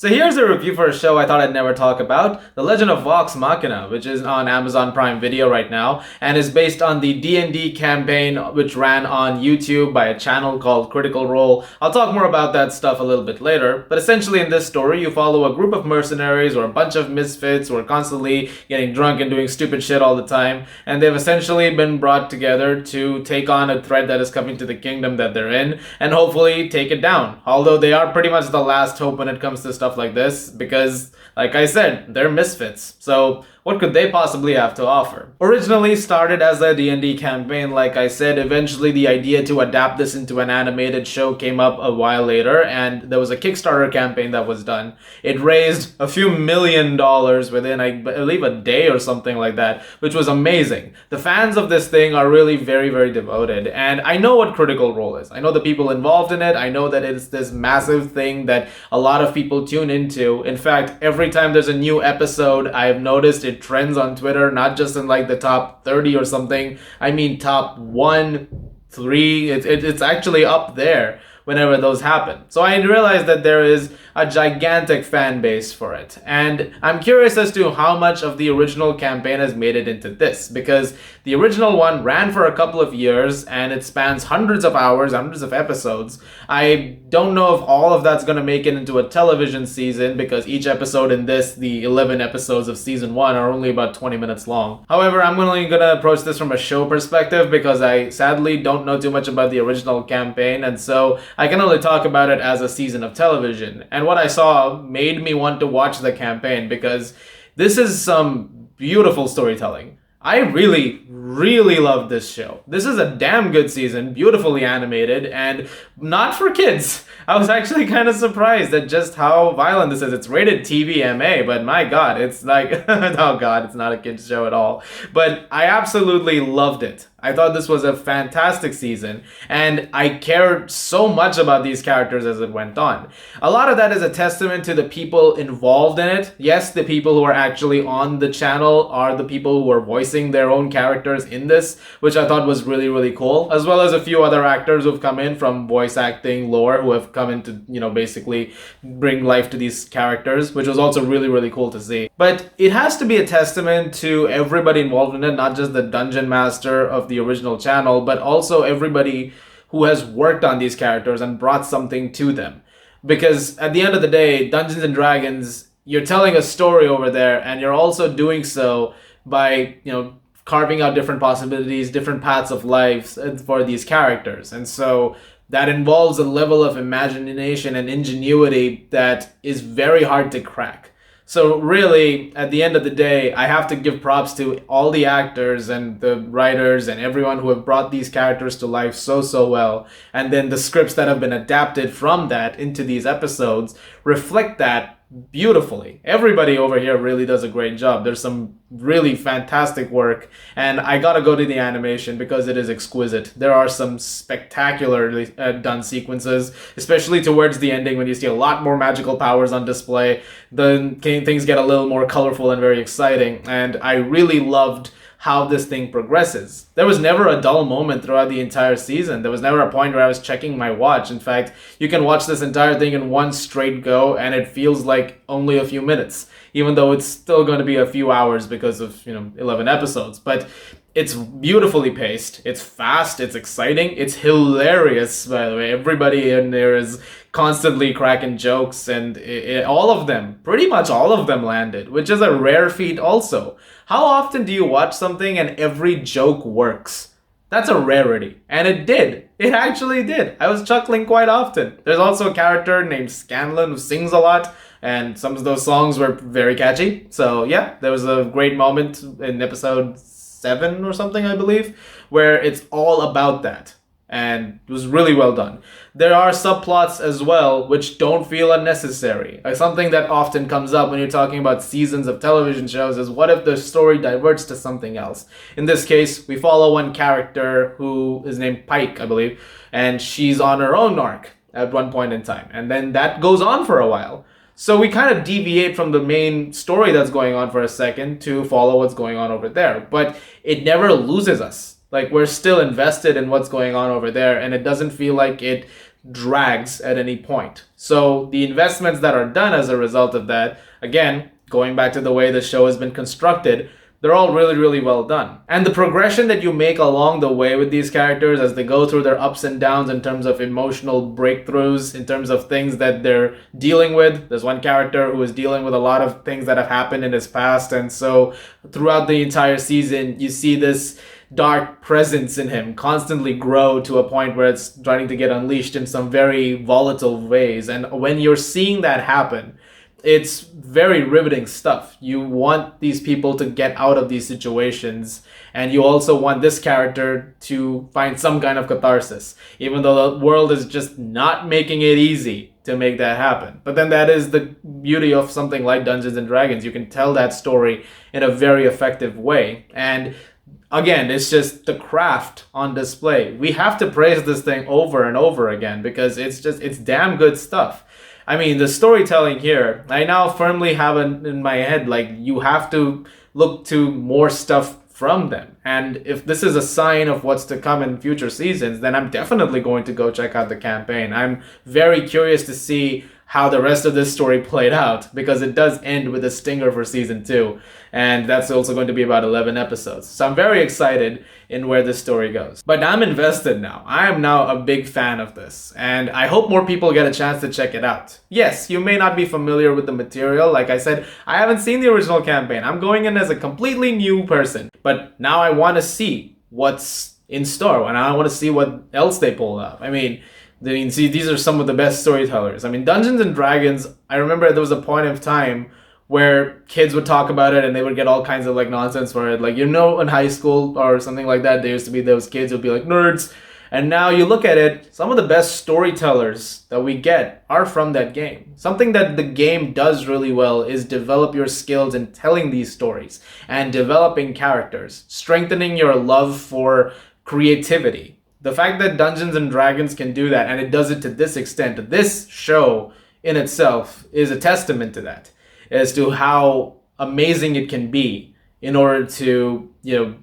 So here's a review for a show I thought I'd never talk about, The Legend of Vox Machina, which is on Amazon Prime Video right now, and is based on the D&D campaign which ran on YouTube by a channel called Critical Role. I'll talk more about that stuff a little bit later, but essentially in this story you follow a group of mercenaries or a bunch of misfits who are constantly getting drunk and doing stupid shit all the time, and they've essentially been brought together to take on a threat that is coming to the kingdom that they're in, and hopefully take it down. Although they are pretty much the last hope when it comes to stuff like this, because, like I said, they're misfits. So what could they possibly have to offer? Originally started as a D&D campaign, like I said, eventually the idea to adapt this into an animated show came up a while later, and there was a Kickstarter campaign that was done. It raised a few $1 million within, I believe, a day or something like that, which was amazing. The fans of this thing are really very, very devoted, and I know what Critical Role is. I know the people involved in it. I know that it's this massive thing that a lot of people tune into. In fact, every time there's a new episode, I've noticed it trends on Twitter, not just in like the top 30 or something. I mean top 1, 3. It's actually up there whenever those happen. So I realized that there is a gigantic fan base for it. And I'm curious as to how much of the original campaign has made it into this, because the original one ran for a couple of years and it spans hundreds of hours, hundreds of episodes. I don't know if all of that's going to make it into a television season, because each episode in this, the 11 episodes of season 1, are only about 20 minutes long. However, I'm only going to approach this from a show perspective, because I sadly don't know too much about the original campaign, and so I can only talk about it as a season of television. And what I saw made me want to watch the campaign, because this is some beautiful storytelling. I really, really loved this show. This is a damn good season, beautifully animated, and not for kids. I was actually kind of surprised at just how violent this is. It's rated TVMA, but my god, it's like, oh god, it's not a kid's show at all. But I absolutely loved it. I thought this was a fantastic season, and I cared so much about these characters as it went on. A lot of that is a testament to the people involved in it. Yes, the people who are actually on the channel are the people who are voicing their own characters in this, which I thought was really, really cool, as well as a few other actors who've come in from voice acting lore who have come in to, basically bring life to these characters, which was also really, really cool to see. But it has to be a testament to everybody involved in it, not just the dungeon master of the original channel, but also everybody who has worked on these characters and brought something to them. Because at the end of the day, Dungeons and Dragons, you're telling a story over there, and you're also doing so by, carving out different possibilities, different paths of life for these characters. And so that involves a level of imagination and ingenuity that is very hard to crack. So really, at the end of the day, I have to give props to all the actors and the writers and everyone who have brought these characters to life so, so well. And then the scripts that have been adapted from that into these episodes reflect that beautifully. Everybody over here really does a great job. There's some really fantastic work, and I gotta go to the animation because it is exquisite. There are some spectacularly done sequences, especially towards the ending when you see a lot more magical powers on display. Then things get a little more colorful and very exciting, and I really loved how this thing progresses. There was never a dull moment throughout the entire season. There was never a point where I was checking my watch. In fact, you can watch this entire thing in one straight go and it feels like only a few minutes, even though it's still going to be a few hours because of, 11 episodes. But it's beautifully paced, it's fast, it's exciting, it's hilarious, by the way. Everybody in there is constantly cracking jokes, and pretty much all of them landed, which is a rare feat also. How often do you watch something and every joke works? That's a rarity, and it did. It actually did. I was chuckling quite often. There's also a character named Scanlan who sings a lot, and some of those songs were very catchy. So yeah, there was a great moment in episode 7 or something, I believe, where it's all about that, and it was really well done. There are subplots as well which don't feel unnecessary. Something that often comes up when you're talking about seasons of television shows is, what if the story diverts to something else? In this case, we follow one character who is named Pike, I believe, and she's on her own arc at one point in time, and then that goes on for a while. So we kind of deviate from the main story that's going on for a second to follow what's going on over there. But it never loses us. Like, we're still invested in what's going on over there, and it doesn't feel like it drags at any point. So the investments that are done as a result of that, again, going back to the way the show has been constructed, they're all really, really well done. And the progression that you make along the way with these characters as they go through their ups and downs in terms of emotional breakthroughs, in terms of things that they're dealing with. There's one character who is dealing with a lot of things that have happened in his past. And so throughout the entire season, you see this dark presence in him constantly grow to a point where it's starting to get unleashed in some very volatile ways. And when you're seeing that happen, it's very riveting stuff. You want these people to get out of these situations, and you also want this character to find some kind of catharsis, even though the world is just not making it easy to make that happen. But then that is the beauty of something like Dungeons and Dragons. You can tell that story in a very effective way. And again, it's just the craft on display. We have to praise this thing over and over again because it's damn good stuff. I mean, the storytelling here, I now firmly have in my head, like, you have to look to more stuff from them. And if this is a sign of what's to come in future seasons, then I'm definitely going to go check out the campaign. I'm very curious to see how the rest of this story played out, because it does end with a stinger for season 2, and that's also going to be about 11 episodes. So I'm very excited in where this story goes. But I'm invested now. I am now a big fan of this, and I hope more people get a chance to check it out. Yes, you may not be familiar with the material. Like I said, I haven't seen the original campaign. I'm going in as a completely new person, but now I want to see what's in store, and I want to see what else they pull up. I mean, see, these are some of the best storytellers. I mean, Dungeons and Dragons, I remember there was a point of time where kids would talk about it and they would get all kinds of like nonsense for it. Like, in high school or something like that, there used to be those kids who'd be like nerds. And now you look at it, some of the best storytellers that we get are from that game. Something that the game does really well is develop your skills in telling these stories and developing characters, strengthening your love for creativity. The fact that Dungeons and Dragons can do that, and it does it to this extent, this show in itself is a testament to that, as to how amazing it can be in order to,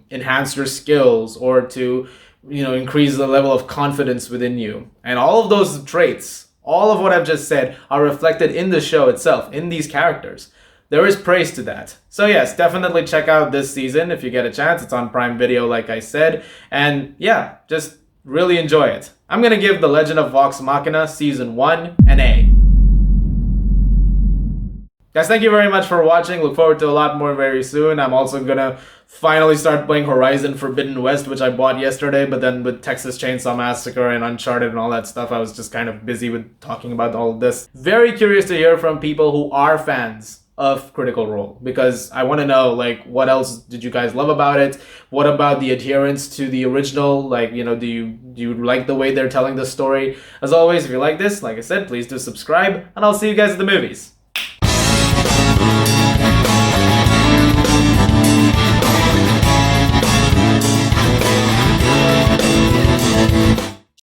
enhance your skills or to, increase the level of confidence within you. And all of those traits, all of what I've just said, are reflected in the show itself, in these characters. There is praise to that. So yes, definitely check out this season if you get a chance. It's on Prime Video, like I said. And yeah, just really enjoy it. I'm going to give The Legend of Vox Machina Season 1 an A. Guys, thank you very much for watching. Look forward to a lot more very soon. I'm also going to finally start playing Horizon Forbidden West, which I bought yesterday, but then with Texas Chainsaw Massacre and Uncharted and all that stuff, I was just kind of busy with talking about all of this. Very curious to hear from people who are fans of Critical Role, because I want to know, like, what else did you guys love about it? What about the adherence to the original? Like, do you like the way they're telling the story? As always, if you like this, like I said, please do subscribe, and I'll see you guys at the movies.